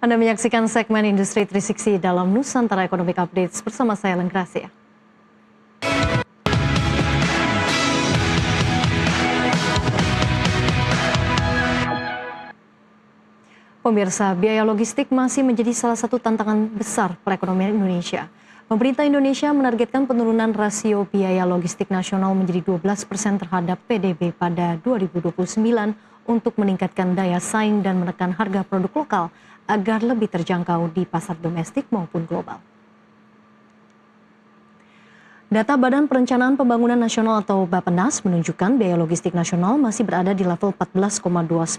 Anda menyaksikan segmen Industri 360 dalam Nusantara Economic Updates bersama saya Lenggracia. Pemirsa, biaya logistik masih menjadi salah satu tantangan besar perekonomian Indonesia. Pemerintah Indonesia menargetkan penurunan rasio biaya logistik nasional menjadi 12% terhadap PDB pada 2029 untuk meningkatkan daya saing dan menekan harga produk lokal agar lebih terjangkau di pasar domestik maupun global. Data Badan Perencanaan Pembangunan Nasional atau Bappenas menunjukkan biaya logistik nasional masih berada di level 14,29%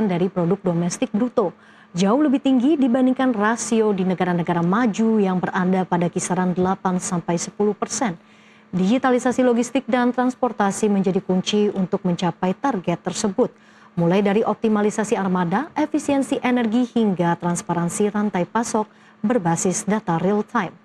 dari produk domestik bruto. Jauh lebih tinggi dibandingkan rasio di negara-negara maju yang berada pada kisaran 8-10%. Digitalisasi logistik dan transportasi menjadi kunci untuk mencapai target tersebut. Mulai dari optimalisasi armada, efisiensi energi hingga transparansi rantai pasok berbasis data real time.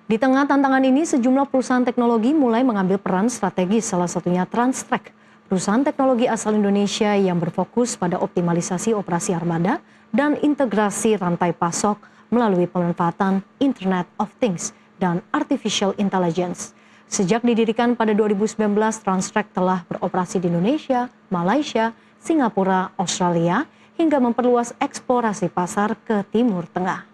Di tengah tantangan ini, sejumlah perusahaan teknologi mulai mengambil peran strategis, salah satunya Transtrek, perusahaan teknologi asal Indonesia yang berfokus pada optimalisasi operasi armada dan integrasi rantai pasok melalui pemanfaatan Internet of Things dan Artificial Intelligence. Sejak didirikan pada 2019, Transtrek telah beroperasi di Indonesia, Malaysia, Singapura, Australia, hingga memperluas eksplorasi pasar ke Timur Tengah.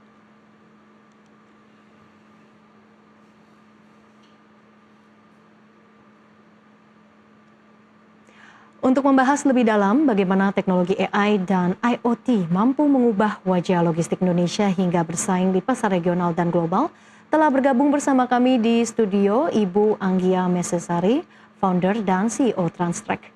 Untuk membahas lebih dalam bagaimana teknologi AI dan IoT mampu mengubah wajah logistik Indonesia hingga bersaing di pasar regional dan global, telah bergabung bersama kami di studio Ibu Anggia Mesesari, founder dan CEO Transtrek.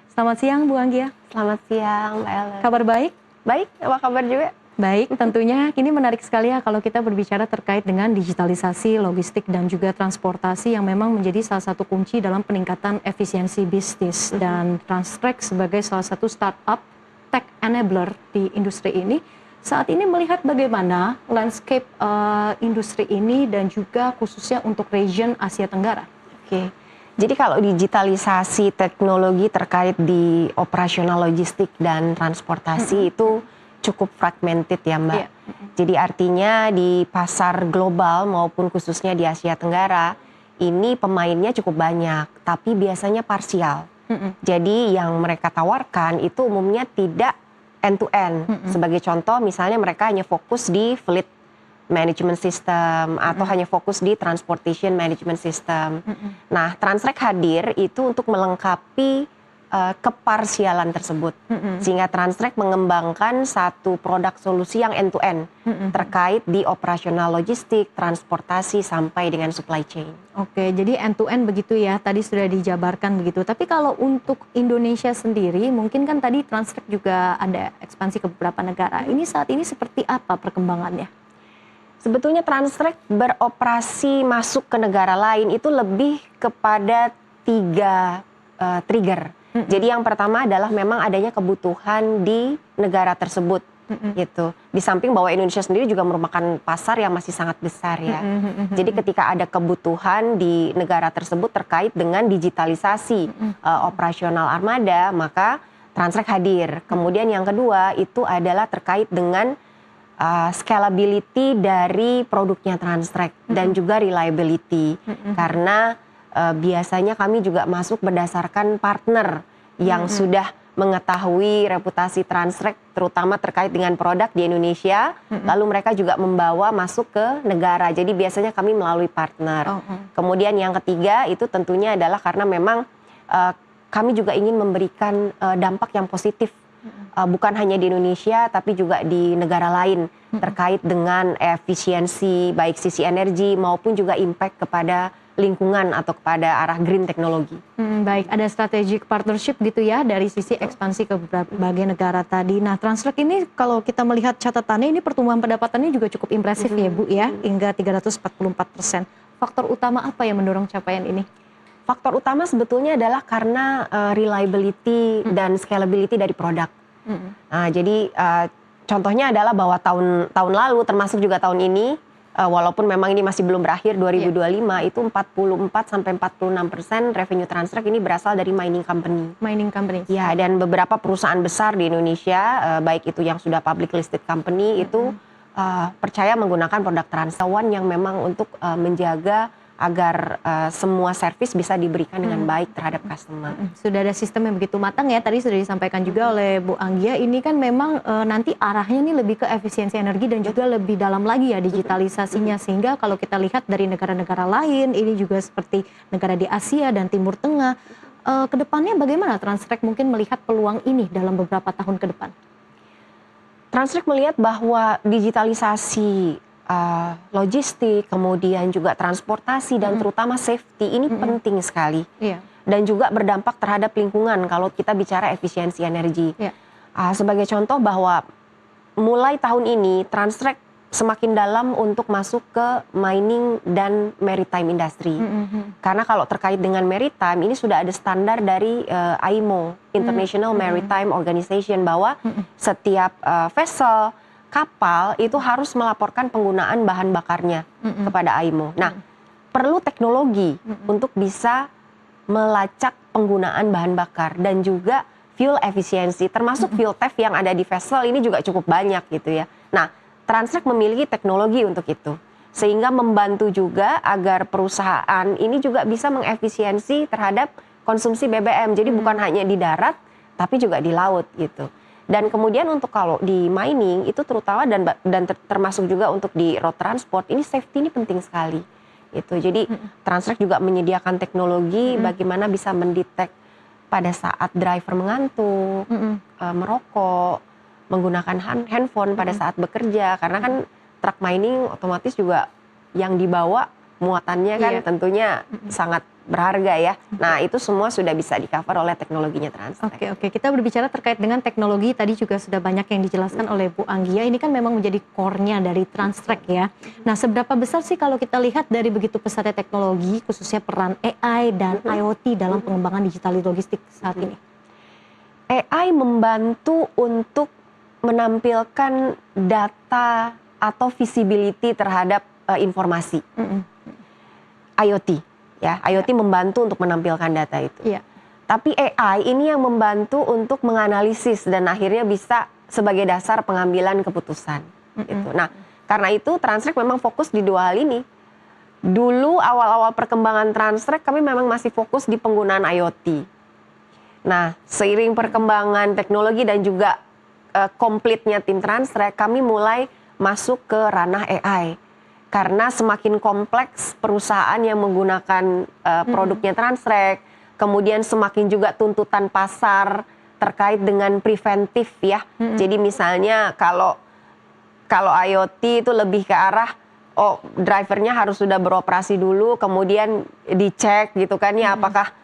Selamat siang Bu Anggia. Selamat siang Mbak Ellen. Kabar baik? Baik, apa kabar juga? Baik, tentunya kini menarik sekali ya kalau kita berbicara terkait dengan digitalisasi, logistik dan juga transportasi yang memang menjadi salah satu kunci dalam peningkatan efisiensi bisnis. Dan Transtrek sebagai salah satu startup tech enabler di industri ini, saat ini melihat bagaimana landscape industri ini dan juga khususnya untuk region Asia Tenggara. Oke. Jadi kalau digitalisasi teknologi terkait di operasional logistik dan transportasi itu cukup fragmented ya Mbak. Iya. Jadi artinya di pasar global maupun khususnya di Asia Tenggara ini pemainnya cukup banyak, tapi biasanya parsial. Jadi yang mereka tawarkan itu umumnya tidak end to end. Sebagai contoh misalnya mereka hanya fokus di fleet management system atau hanya fokus di transportation management system. Nah, Transtrek hadir itu untuk melengkapi keparsialan tersebut, sehingga Transtrek mengembangkan satu produk solusi yang end to end terkait di operasional logistik, transportasi sampai dengan supply chain. Oke, jadi end to end begitu ya, tadi sudah dijabarkan begitu. Tapi kalau untuk Indonesia sendiri, mungkin kan tadi Transtrek juga ada ekspansi ke beberapa negara. Ini saat ini seperti apa perkembangannya? Sebetulnya Transtrek beroperasi masuk ke negara lain itu lebih kepada 3 trigger. Jadi yang pertama adalah memang adanya kebutuhan di negara tersebut, gitu. Di samping bahwa Indonesia sendiri juga merupakan pasar yang masih sangat besar ya. Jadi ketika ada kebutuhan di negara tersebut terkait dengan digitalisasi operasional armada, maka Transtrek hadir. Kemudian yang kedua itu adalah terkait dengan scalability dari produknya Transtrek dan juga reliability, karena biasanya kami juga masuk berdasarkan partner yang sudah mengetahui reputasi Transtrek terutama terkait dengan produk di Indonesia, lalu mereka juga membawa masuk ke negara. Jadi biasanya kami melalui partner. Kemudian yang ketiga itu tentunya adalah karena memang kami juga ingin memberikan dampak yang positif, bukan hanya di Indonesia tapi juga di negara lain terkait dengan efisiensi baik sisi energi maupun juga impact kepada lingkungan atau kepada arah green teknologi. Baik, ada strategic partnership gitu ya dari sisi ekspansi ke berbagai negara tadi. Nah, Transtrek ini kalau kita melihat catatannya ini pertumbuhan pendapatannya juga cukup impresif ya Bu ya, hingga 344%. Faktor utama apa yang mendorong capaian ini? Faktor utama sebetulnya adalah karena reliability dan scalability dari produk. Nah, jadi contohnya adalah bahwa tahun lalu termasuk juga tahun ini walaupun memang ini masih belum berakhir 2025, itu 44-46% revenue Transtrek ini berasal dari mining company. Mining company. Ya, dan beberapa perusahaan besar di Indonesia, baik itu yang sudah public listed company, itu percaya menggunakan produk Transawan yang memang untuk menjaga agar semua servis bisa diberikan dengan baik terhadap customer. Sudah ada sistem yang begitu matang ya, tadi sudah disampaikan juga oleh Bu Anggia, ini kan memang nanti arahnya nih lebih ke efisiensi energi dan juga lebih dalam lagi ya digitalisasinya, sehingga kalau kita lihat dari negara-negara lain, ini juga seperti negara di Asia dan Timur Tengah, kedepannya bagaimana Transtrek mungkin melihat peluang ini dalam beberapa tahun ke depan? Transtrek melihat bahwa digitalisasi logistik, kemudian juga transportasi dan terutama safety ini penting sekali. Iya. Dan juga berdampak terhadap lingkungan kalau kita bicara efisiensi energi. Iya. Sebagai contoh bahwa mulai tahun ini Transtrek semakin dalam untuk masuk ke mining dan maritime industry. Karena kalau terkait dengan maritime ini sudah ada standar dari IMO, International Maritime Organization, bahwa setiap vessel, kapal itu harus melaporkan penggunaan bahan bakarnya kepada IMO. Nah, perlu teknologi untuk bisa melacak penggunaan bahan bakar dan juga fuel efisiensi, termasuk fuel theft yang ada di vessel ini juga cukup banyak gitu ya. Nah, Transtrek memiliki teknologi untuk itu, sehingga membantu juga agar perusahaan ini juga bisa mengefisiensi terhadap konsumsi BBM. Jadi bukan hanya di darat, tapi juga di laut gitu. Dan kemudian untuk kalau di mining itu terutama dan termasuk juga untuk di road transport ini safety ini penting sekali. Itu. Jadi Transtrek juga menyediakan teknologi bagaimana bisa mendetek pada saat driver mengantuk, merokok, menggunakan handphone pada saat bekerja, karena kan truk mining otomatis juga yang dibawa muatannya kan tentunya sangat berharga ya. Nah, itu semua sudah bisa di-cover oleh teknologinya Transtrek. Oke, kita berbicara terkait dengan teknologi, tadi juga sudah banyak yang dijelaskan oleh Bu Anggia, ini kan memang menjadi core-nya dari Transtrek ya. Nah, seberapa besar sih kalau kita lihat dari begitu pesatnya teknologi, khususnya peran AI dan IoT dalam pengembangan digital logistik saat ini? AI membantu untuk menampilkan data atau visibility terhadap informasi. IoT. Ya, IoT membantu untuk menampilkan data itu. Tapi AI ini yang membantu untuk menganalisis dan akhirnya bisa sebagai dasar pengambilan keputusan. Gitu. Nah, karena itu Transtrek memang fokus di dua hal ini. Dulu awal-awal perkembangan Transtrek kami memang masih fokus di penggunaan IoT. Nah, seiring perkembangan teknologi dan juga komplitnya tim Transtrek, kami mulai masuk ke ranah AI. Karena semakin kompleks perusahaan yang menggunakan produknya Transtrek, kemudian semakin juga tuntutan pasar terkait dengan preventif ya. Jadi misalnya kalau IoT itu lebih ke arah drivernya harus sudah beroperasi dulu, kemudian dicek gitu kan ya apakah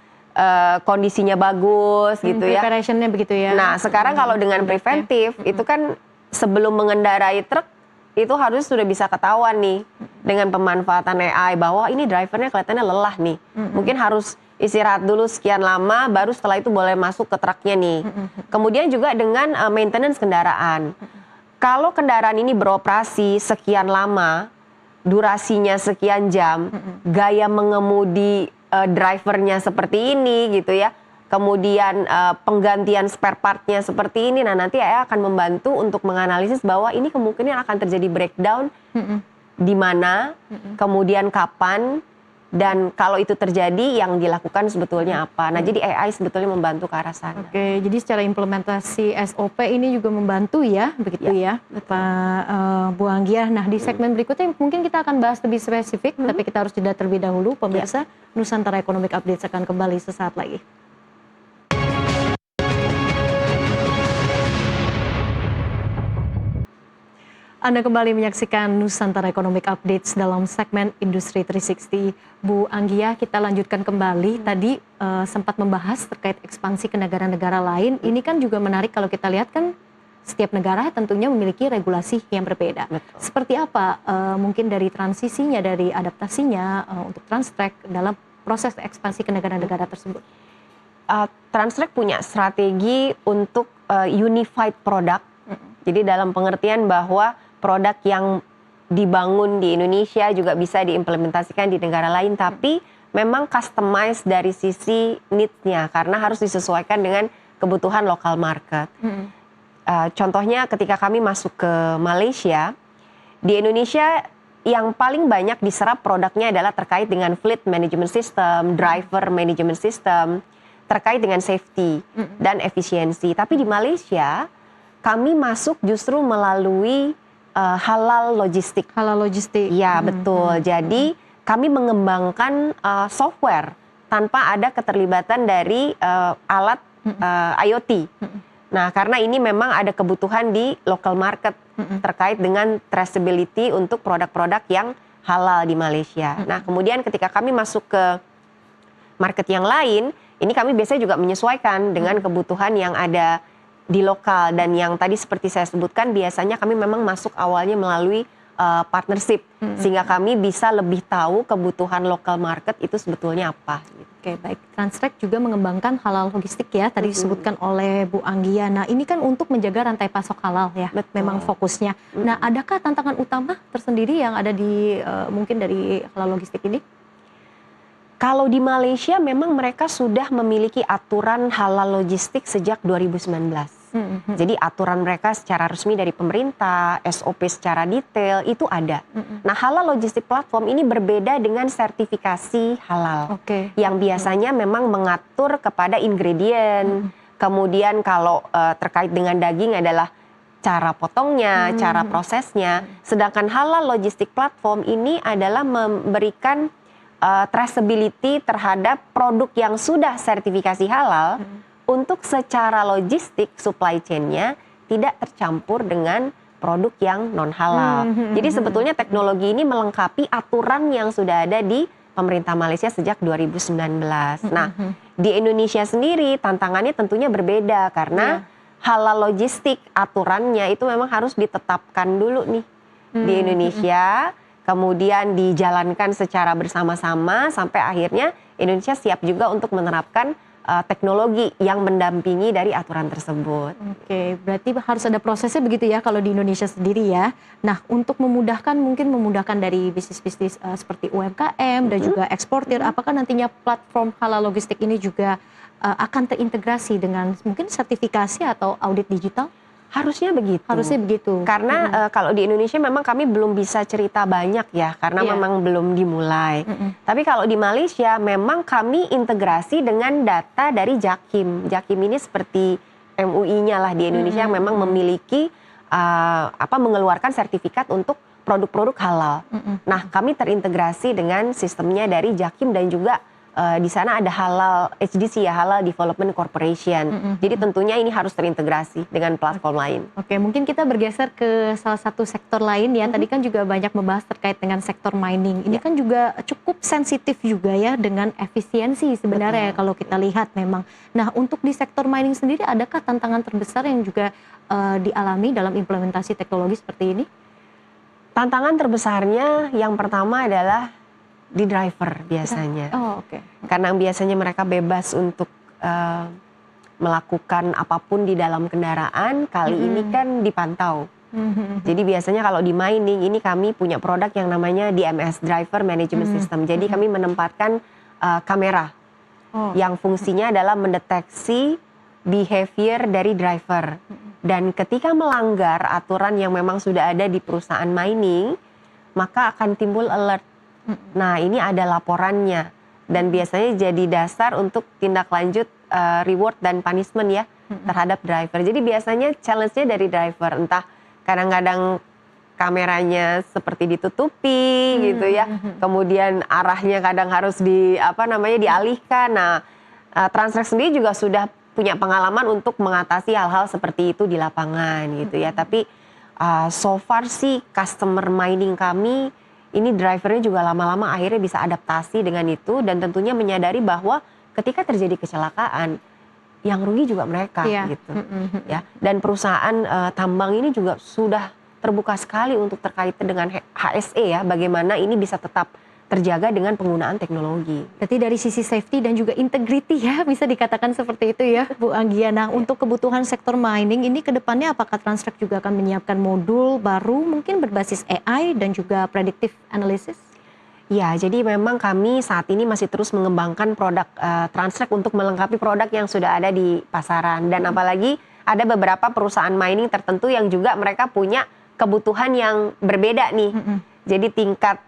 kondisinya bagus gitu ya. Preparationnya begitu ya. Nah sekarang kalau dengan preventif itu kan sebelum mengendarai truk itu harus sudah bisa ketahuan nih dengan pemanfaatan AI bahwa ini drivernya kelihatannya lelah nih. Mungkin harus istirahat dulu sekian lama baru setelah itu boleh masuk ke truknya nih. Kemudian juga dengan maintenance kendaraan. Kalau kendaraan ini beroperasi sekian lama, durasinya sekian jam, gaya mengemudi drivernya seperti ini gitu ya. Kemudian penggantian spare partnya seperti ini, nah nanti AI akan membantu untuk menganalisis bahwa ini kemungkinan akan terjadi breakdown di mana, kemudian kapan, dan kalau itu terjadi yang dilakukan sebetulnya apa. Nah jadi AI sebetulnya membantu ke arah sana. Oke, jadi secara implementasi SOP ini juga membantu ya, begitu ya Pak Bu Anggia. Nah di segmen berikutnya mungkin kita akan bahas lebih spesifik, tapi kita harus jeda terlebih dahulu. Pemirsa, Nusantara Economic Update akan kembali sesaat lagi. Anda kembali menyaksikan Nusantara Economic Updates dalam segmen Industri 360. Bu Anggia, kita lanjutkan kembali. Tadi sempat membahas terkait ekspansi ke negara-negara lain. Ini kan juga menarik kalau kita lihat kan setiap negara tentunya memiliki regulasi yang berbeda. Betul. Seperti apa mungkin dari transisinya, dari adaptasinya untuk Transtrek dalam proses ekspansi ke negara-negara tersebut? Transtrek punya strategi untuk unified product. Jadi dalam pengertian bahwa produk yang dibangun di Indonesia juga bisa diimplementasikan di negara lain, tapi memang customize dari sisi needs-nya karena harus disesuaikan dengan kebutuhan lokal market. Contohnya ketika kami masuk ke Malaysia, di Indonesia yang paling banyak diserap produknya adalah terkait dengan fleet management system, driver management system, terkait dengan safety dan efisiensi. Tapi di Malaysia kami masuk justru melalui halal logistik. Halal logistik. Ya, betul. Jadi kami mengembangkan software tanpa ada keterlibatan dari alat IoT. Nah, karena ini memang ada kebutuhan di local market terkait dengan traceability untuk produk-produk yang halal di Malaysia. Nah, kemudian ketika kami masuk ke market yang lain, ini kami biasanya juga menyesuaikan dengan kebutuhan yang ada di lokal, dan yang tadi seperti saya sebutkan biasanya kami memang masuk awalnya melalui partnership sehingga kami bisa lebih tahu kebutuhan lokal market itu sebetulnya apa. Oke, baik. Transtrek juga mengembangkan halal logistik ya, tadi disebutkan oleh Bu Anggia. Nah, ini kan untuk menjaga rantai pasok halal ya, memang fokusnya. Nah, adakah tantangan utama tersendiri yang ada di mungkin dari halal logistik ini? Kalau di Malaysia memang mereka sudah memiliki aturan halal logistik sejak 2019. Jadi aturan mereka secara resmi dari pemerintah, SOP secara detail itu ada. Nah, halal logistik platform ini berbeda dengan sertifikasi halal. Yang biasanya memang mengatur kepada ingredient. Kemudian kalau terkait dengan daging adalah cara potongnya, cara prosesnya. Sedangkan halal logistik platform ini adalah memberikan traceability terhadap produk yang sudah sertifikasi halal untuk secara logistik supply chain-nya tidak tercampur dengan produk yang non halal. Jadi sebetulnya teknologi ini melengkapi aturan yang sudah ada di pemerintah Malaysia sejak 2019. Nah, di Indonesia sendiri tantangannya tentunya berbeda karena halal logistik aturannya itu memang harus ditetapkan dulu nih di Indonesia. Kemudian dijalankan secara bersama-sama sampai akhirnya Indonesia siap juga untuk menerapkan teknologi yang mendampingi dari aturan tersebut. Oke, berarti harus ada prosesnya begitu ya kalau di Indonesia sendiri ya. Nah, untuk memudahkan, mungkin memudahkan dari bisnis-bisnis seperti UMKM dan juga eksportir, apakah nantinya platform halal logistik ini juga akan terintegrasi dengan mungkin sertifikasi atau audit digital? Harusnya begitu. Harusnya begitu. Karena kalau di Indonesia memang kami belum bisa cerita banyak ya, karena memang belum dimulai. Tapi kalau di Malaysia memang kami integrasi dengan data dari Jakim. Jakim ini seperti MUI-nya lah di Indonesia yang memang memiliki mengeluarkan sertifikat untuk produk-produk halal. Nah, kami terintegrasi dengan sistemnya dari Jakim dan juga di sana ada halal HDC ya, Halal Development Corporation. Jadi tentunya ini harus terintegrasi dengan platform lain. Oke, mungkin kita bergeser ke salah satu sektor lain ya. Tadi kan juga banyak membahas terkait dengan sektor mining. Ini kan juga cukup sensitif juga ya dengan efisiensi sebenarnya kalau kita lihat memang. Nah, untuk di sektor mining sendiri adakah tantangan terbesar yang juga dialami dalam implementasi teknologi seperti ini? Tantangan terbesarnya yang pertama adalah di driver biasanya. Karena biasanya mereka bebas untuk melakukan apapun di dalam kendaraan, kali ini kan dipantau. Jadi biasanya kalau di mining ini kami punya produk yang namanya DMS, Driver Management System. Jadi kami menempatkan kamera yang fungsinya adalah mendeteksi behavior dari driver. Dan ketika melanggar aturan yang memang sudah ada di perusahaan mining, maka akan timbul alert. Nah, ini ada laporannya dan biasanya jadi dasar untuk tindak lanjut reward dan punishment ya terhadap driver. Jadi biasanya challenge-nya dari driver, entah kadang-kadang kameranya seperti ditutupi gitu ya. Kemudian arahnya kadang harus dialihkan. Nah, Transtrek sendiri juga sudah punya pengalaman untuk mengatasi hal-hal seperti itu di lapangan gitu ya. Tapi so far sih customer mining kami ini drivernya juga lama-lama akhirnya bisa adaptasi dengan itu dan tentunya menyadari bahwa ketika terjadi kecelakaan yang rugi juga mereka gitu ya. Dan perusahaan tambang ini juga sudah terbuka sekali untuk terkait dengan HSE ya, bagaimana ini bisa tetap terjaga dengan penggunaan teknologi. Berarti dari sisi safety dan juga integrity ya, bisa dikatakan seperti itu ya Bu Anggia. Nah, untuk kebutuhan sektor mining ini ke depannya apakah Transtrek juga akan menyiapkan modul baru mungkin berbasis AI dan juga predictive analysis? Ya, jadi memang kami saat ini masih terus mengembangkan produk Transtrek untuk melengkapi produk yang sudah ada di pasaran. Dan apalagi ada beberapa perusahaan mining tertentu yang juga mereka punya kebutuhan yang berbeda nih. Jadi tingkat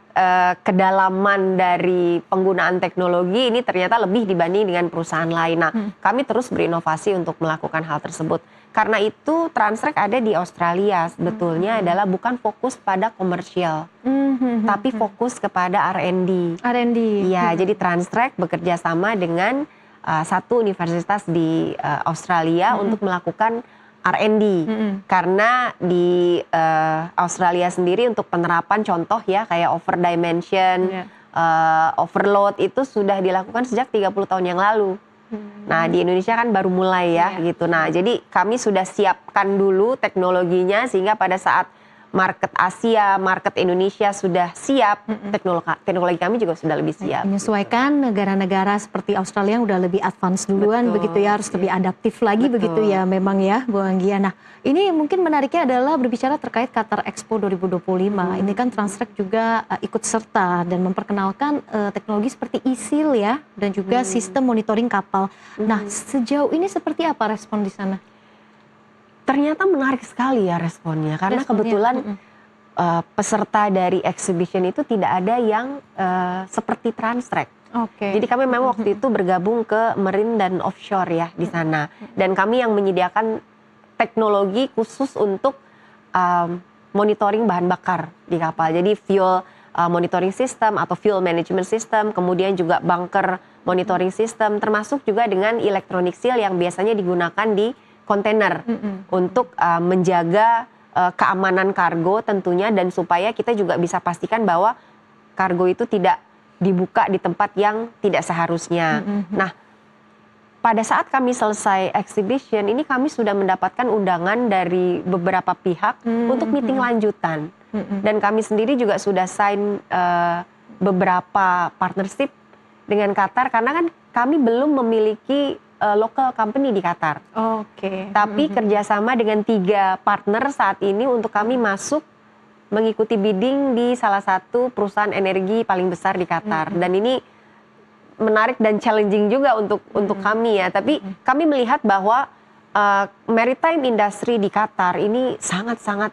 kedalaman dari penggunaan teknologi ini ternyata lebih dibanding dengan perusahaan lain. Nah, kami terus berinovasi untuk melakukan hal tersebut. Karena itu Transtrek ada di Australia sebetulnya adalah bukan fokus pada komersial, tapi fokus kepada R&D. R&D. Iya, jadi Transtrek bekerja sama dengan satu universitas di Australia untuk melakukan R&D. Karena di Australia sendiri untuk penerapan contoh ya kayak over dimension, overload itu sudah dilakukan sejak 30 tahun yang lalu. Nah, di Indonesia kan baru mulai ya gitu. Nah, jadi kami sudah siapkan dulu teknologinya sehingga pada saat market Asia, market Indonesia sudah siap, teknologi kami juga sudah lebih siap. Menyesuaikan negara-negara seperti Australia yang udah lebih advance duluan begitu ya, harus lebih adaptif lagi begitu ya memang ya Bu Anggia. Nah, ini mungkin menariknya adalah berbicara terkait Qatar Expo 2025. Ini kan Transtrek juga ikut serta dan memperkenalkan teknologi seperti e-seal ya dan juga sistem monitoring kapal. Nah, sejauh ini seperti apa respon di sana? Ternyata menarik sekali ya responnya karena kebetulan peserta dari exhibition itu tidak ada yang seperti Transtrek. Jadi kami memang waktu itu bergabung ke Marine dan Offshore ya di sana, dan kami yang menyediakan teknologi khusus untuk monitoring bahan bakar di kapal. Jadi fuel monitoring system atau fuel management system, kemudian juga bunker monitoring system, termasuk juga dengan electronic seal yang biasanya digunakan di kontainer untuk menjaga keamanan kargo tentunya, dan supaya kita juga bisa pastikan bahwa kargo itu tidak dibuka di tempat yang tidak seharusnya. Nah, pada saat kami selesai exhibition ini kami sudah mendapatkan undangan dari beberapa pihak untuk meeting lanjutan, dan kami sendiri juga sudah sign beberapa partnership dengan Qatar karena kan kami belum memiliki local company di Qatar. Tapi kerjasama dengan 3 partner saat ini untuk kami masuk mengikuti bidding di salah satu perusahaan energi paling besar di Qatar. Dan ini menarik dan challenging juga untuk kami ya. Tapi kami melihat bahwa maritime industry di Qatar ini sangat-sangat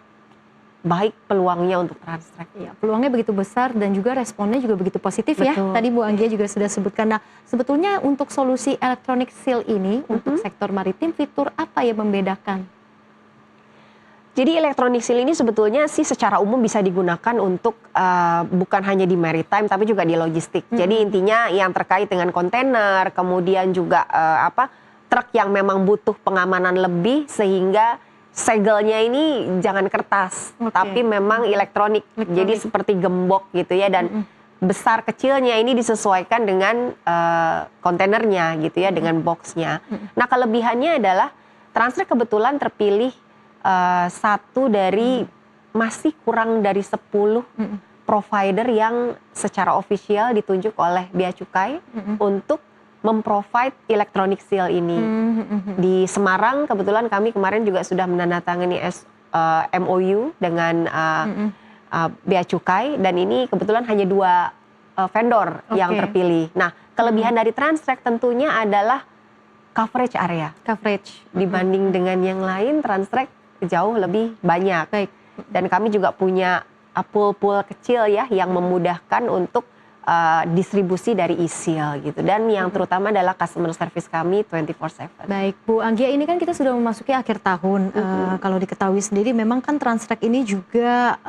baik peluangnya untuk Transtrek. Ya, peluangnya begitu besar dan juga responnya juga begitu positif. Betul. Ya. Tadi Bu Anggia juga sudah sebutkan. Nah, sebetulnya untuk solusi electronic seal ini untuk sektor maritim, fitur apa yang membedakan? Jadi electronic seal ini sebetulnya sih secara umum bisa digunakan untuk bukan hanya di maritime tapi juga di logistik. Jadi intinya yang terkait dengan kontainer, kemudian juga truk yang memang butuh pengamanan lebih sehingga segelnya ini jangan kertas, tapi memang elektronik. Jadi seperti gembok gitu ya, dan besar kecilnya ini disesuaikan dengan kontainernya gitu ya, dengan boxnya. Nah, kelebihannya adalah Transtrek kebetulan terpilih satu dari masih kurang dari 10 provider yang secara official ditunjuk oleh Bea Cukai untuk memprovide electronic seal ini. Di Semarang kebetulan kami kemarin juga sudah menandatangani MOU dengan Bea Cukai, dan ini kebetulan hanya 2 vendor yang terpilih. Nah, kelebihan dari Transtrek tentunya adalah coverage area. Dibanding dengan yang lain, Transtrek jauh lebih banyak. Dan kami juga punya pool kecil ya yang memudahkan untuk distribusi dari e-seal gitu, dan yang terutama adalah customer service kami 24/7. Baik Bu Anggia, ini kan kita sudah memasuki akhir tahun. Kalau diketahui sendiri memang kan Transtrek ini juga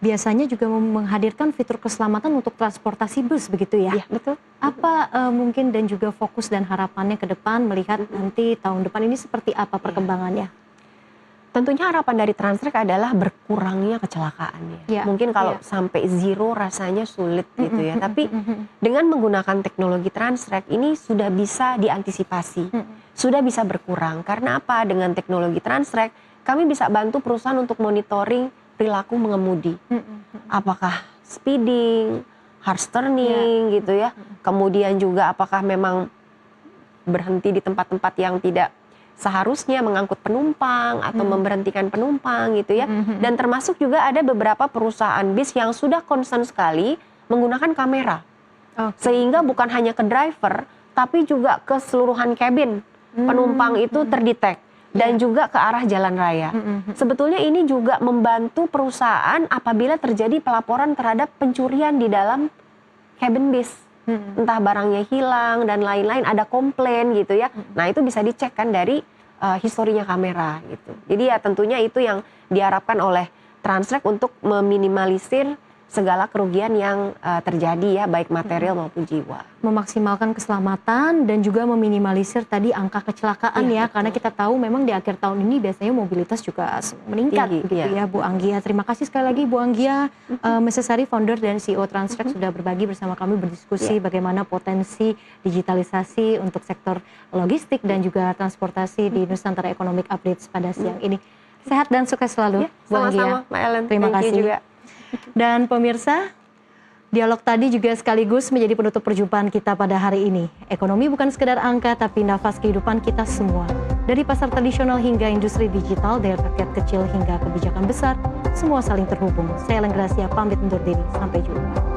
biasanya juga menghadirkan fitur keselamatan untuk transportasi bus begitu ya? Iya, betul. Apa mungkin dan juga fokus dan harapannya ke depan melihat nanti tahun depan ini seperti apa perkembangannya? Tentunya harapan dari Transtrek adalah berkurangnya kecelakaan ya. Mungkin kalau sampai zero rasanya sulit gitu ya. Tapi dengan menggunakan teknologi Transtrek ini sudah bisa diantisipasi, sudah bisa berkurang. Karena apa? Dengan teknologi Transtrek kami bisa bantu perusahaan untuk monitoring perilaku mengemudi. Apakah speeding, harsh turning gitu ya. Kemudian juga apakah memang berhenti di tempat-tempat yang tidak seharusnya mengangkut penumpang atau memberhentikan penumpang gitu ya. Dan termasuk juga ada beberapa perusahaan bis yang sudah concern sekali menggunakan kamera. Sehingga bukan hanya ke driver tapi juga ke seluruhan cabin penumpang itu terdetek dan juga ke arah jalan raya. Sebetulnya ini juga membantu perusahaan apabila terjadi pelaporan terhadap pencurian di dalam cabin bis. Entah barangnya hilang dan lain-lain, ada komplain gitu ya. Nah itu bisa dicek kan dari historinya kamera gitu. Jadi ya tentunya itu yang diharapkan oleh Transtrek untuk meminimalisir segala kerugian yang terjadi ya, baik material maupun jiwa. Memaksimalkan keselamatan dan juga meminimalisir tadi angka kecelakaan ya, karena kita tahu memang di akhir tahun ini biasanya mobilitas juga meningkat gitu ya Bu Anggia. Terima kasih sekali lagi Bu Anggia Mesesari, founder dan CEO Transtrek sudah berbagi bersama kami, berdiskusi bagaimana potensi digitalisasi untuk sektor logistik dan juga transportasi di Nusantara Economic Updates pada siang ini. Sehat dan sukses selalu Bu Anggia. Sama-sama Mbak Ellen. Terima kasih juga. Dan pemirsa, dialog tadi juga sekaligus menjadi penutup perjumpaan kita pada hari ini. Ekonomi bukan sekedar angka, tapi nafas kehidupan kita semua. Dari pasar tradisional hingga industri digital, dari rakyat kecil hingga kebijakan besar, semua saling terhubung. Saya Ellen Gracia pamit undur diri. Sampai jumpa.